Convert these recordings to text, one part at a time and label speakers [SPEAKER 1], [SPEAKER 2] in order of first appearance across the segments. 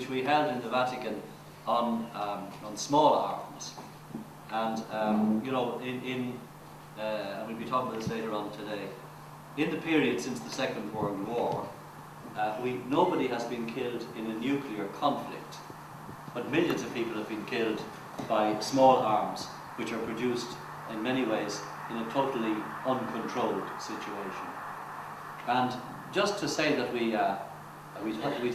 [SPEAKER 1] which we held in the Vatican on small arms. And you know, and we'll be talking about this later on today, in the period since the Second World War, nobody has been killed in a nuclear conflict, but millions of people have been killed by small arms, which are produced in many ways in a totally uncontrolled situation. And just to say that we'd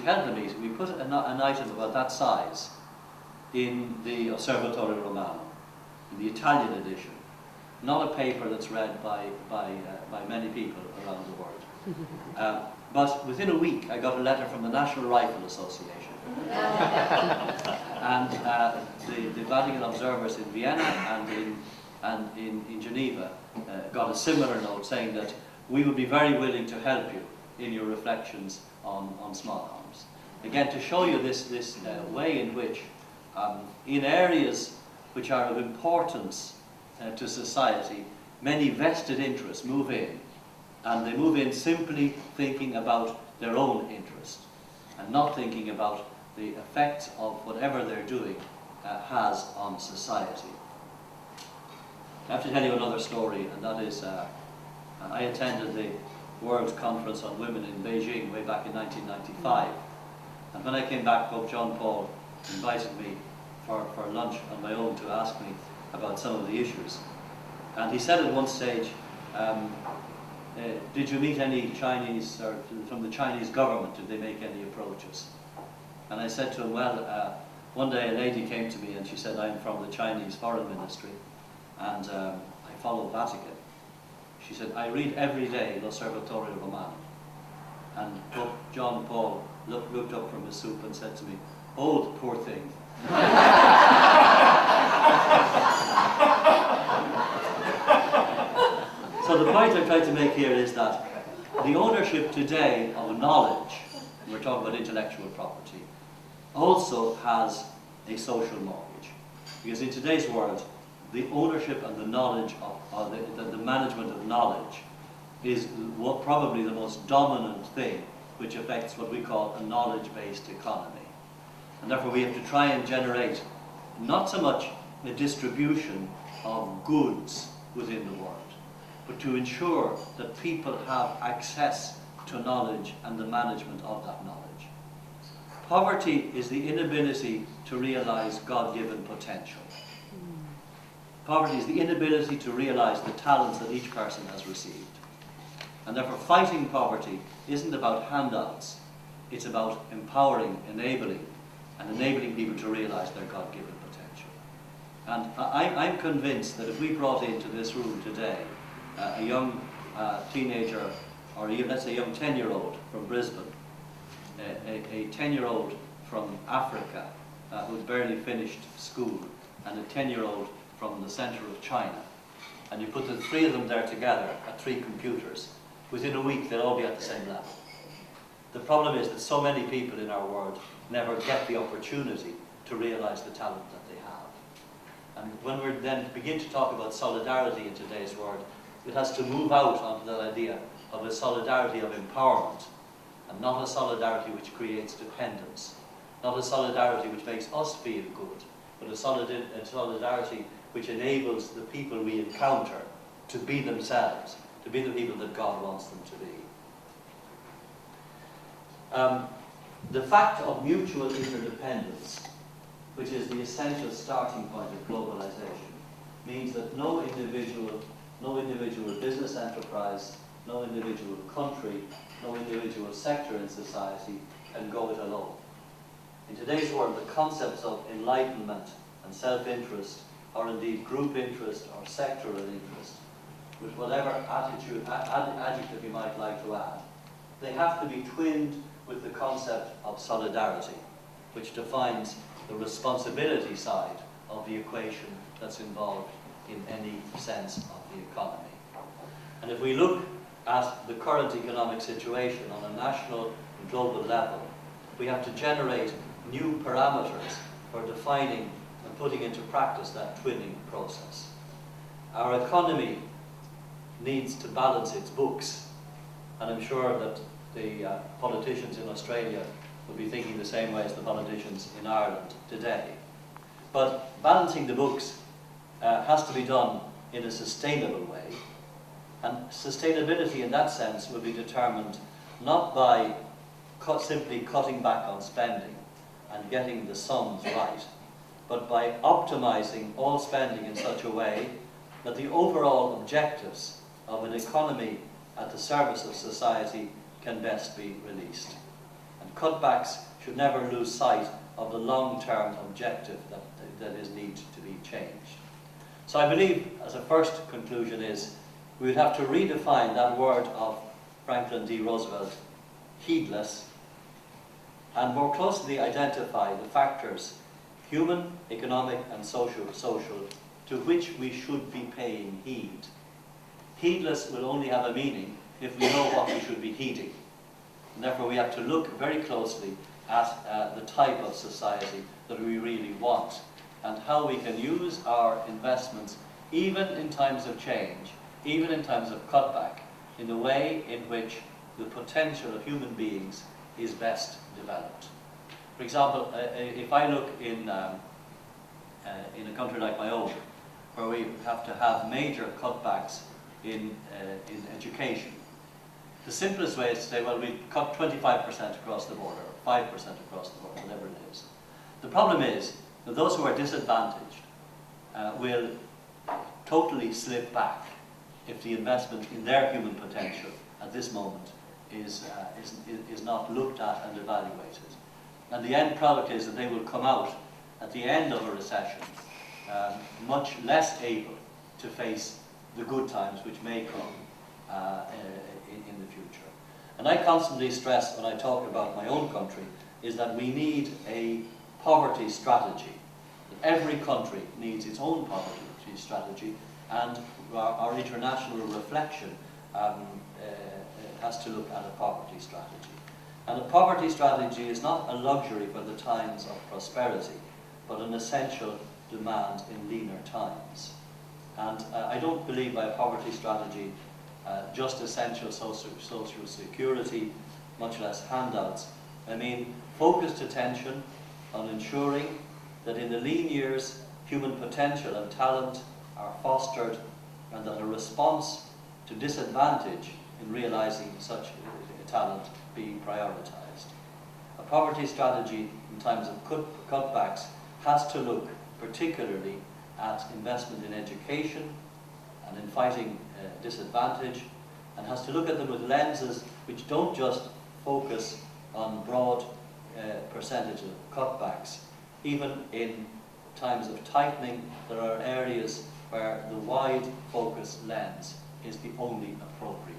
[SPEAKER 1] held the meeting, we put an item about that size in the Osservatore Romano, in the Italian edition, not a paper that's read by many people around the world. But within a week, I got a letter from the National Rifle Association. And the Vatican observers in Vienna and in Geneva got a similar note saying that we would be very willing to help you in your reflections on small arms. Again, to show you this way in which, in areas which are of importance to society, many vested interests move in, and they move in simply thinking about their own interest and not thinking about the effects of whatever they're doing has on society. I have to tell you another story, and that is I attended the World Conference on Women in Beijing way back in 1995, and when I came back, Pope John Paul invited me for lunch on my own to ask me about some of the issues. And he said at one stage, did you meet any Chinese, or from the Chinese government, did they make any approaches? And I said to him, well, one day a lady came to me and she said, I'm from the Chinese Foreign Ministry and I follow Vatican. She said, I read every day L'Osservatore Romano. And Pope John Paul looked up from his soup and said to me, oh, the poor thing. So the point I'm trying to make here is that the ownership today of knowledge, and we're talking about intellectual property, also has a social mortgage. Because in today's world, the ownership and the knowledge of the management of knowledge is probably the most dominant thing which affects what we call a knowledge-based economy. And therefore we have to try and generate not so much a distribution of goods within the world, but to ensure that people have access to knowledge and the management of that knowledge. Poverty is the inability to realize God-given potential. Poverty is the inability to realize the talents that each person has received. And therefore fighting poverty isn't about handouts, it's about empowering, enabling people to realize their God-given potential. And I'm convinced that if we brought into this room today a young teenager, or even let's say a young 10-year-old from Brisbane, a 10-year-old from Africa who'd barely finished school, and a 10-year-old from the center of China, and you put the three of them there together at 3 computers, within a week they'll all be at the same level. The problem is that so many people in our world never get the opportunity to realize the talent that they have. And when we then begin to talk about solidarity in today's world, it has to move out onto that idea of a solidarity of empowerment, and not a solidarity which creates dependence, not a solidarity which makes us feel good, but a solidarity which enables the people we encounter to be themselves, to be the people that God wants them to be. The fact of mutual interdependence, which is the essential starting point of globalization, means that no individual business enterprise, no individual country, no individual sector in society can go it alone. In today's world, the concepts of enlightenment and self-interest, or indeed group interest or sectoral interest, with whatever adjective you might like to add, they have to be twinned with the concept of solidarity, which defines the responsibility side of the equation that's involved in any sense of the economy. And if we look at the current economic situation on a national and global level, we have to generate new parameters for defining and putting into practice that twinning process. Our economy needs to balance its books, and I'm sure that the politicians in Australia would be thinking the same way as the politicians in Ireland today. But balancing the books has to be done in a sustainable way, and sustainability in that sense will be determined not by simply cutting back on spending and getting the sums right, but by optimizing all spending in such a way that the overall objectives of an economy at the service of society can best be released. And cutbacks should never lose sight of the long-term objective that is need to be changed. So I believe, as a first conclusion, is we would have to redefine that word of Franklin D. Roosevelt, heedless, and more closely identify the factors, human, economic, and social, to which we should be paying heed. Heedless will only have a meaning if we know what we should be heeding. And therefore we have to look very closely at the type of society that we really want, and how we can use our investments, even in times of change, even in times of cutback, in the way in which the potential of human beings is best developed. For example, if I look in a country like my own, where we have to have major cutbacks in education, the simplest way is to say, well, we cut 25% across the board, or 5% across the board, whatever it is. The problem is that those who are disadvantaged will totally slip back if the investment in their human potential at this moment is not looked at and evaluated. And the end product is that they will come out at the end of a recession much less able to face the good times which may come in the future. And I constantly stress, when I talk about my own country, is that we need a poverty strategy. Every country needs its own poverty strategy, and our international reflection has to look at a poverty strategy. And a poverty strategy is not a luxury for the times of prosperity, but an essential demand in leaner times. And I don't believe by a poverty strategy just essential social security, much less handouts. I mean focused attention on ensuring that in the lean years human potential and talent are fostered, and that a response to disadvantage in realizing such talent be prioritized. A poverty strategy in times of cutbacks has to look particularly at investment in education and in fighting disadvantage, and has to look at them with lenses which don't just focus on broad percentage of cutbacks. Even in times of tightening, there are areas where the wide focus lens is the only appropriate